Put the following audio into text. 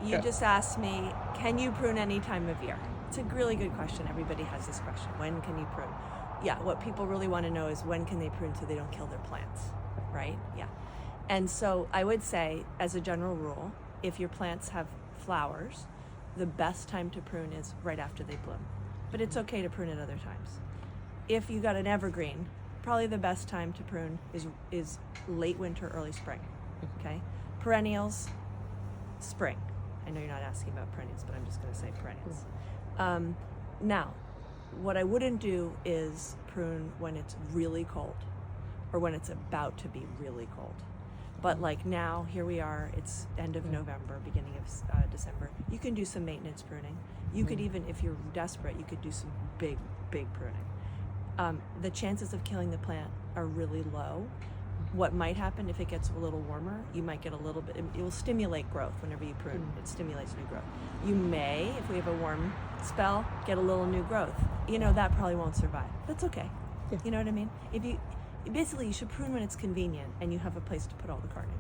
you just asked me, can you prune any time of year? It's a really good question. Everybody has this question. When can you prune? Yeah, what people really want to know is when can they prune so they don't kill their plants, right? Yeah. And so I would say, as a general rule, if your plants have flowers, the best time to prune is right after they bloom. But it's okay to prune at other times. If you got an evergreen, probably the best time to prune is late winter, early spring, okay? Perennials, spring. I know you're not asking about perennials, but I'm just going to say perennials. Now, what I wouldn't do is prune when it's really cold or when it's about to be really cold. But like now, here we are, it's end of November, beginning of December. You can do some maintenance pruning. You could even, if you're desperate, you could do some big pruning. The chances of killing the plant are really low. What might happen if it gets a little warmer, you might get a little bit, it will stimulate growth whenever you prune. It stimulates new growth. You may, if we have a warm spell, get a little new growth. You know, that probably won't survive. That's okay. Yeah. You know what I mean? Basically, you should prune when it's convenient and you have a place to put all the carnage.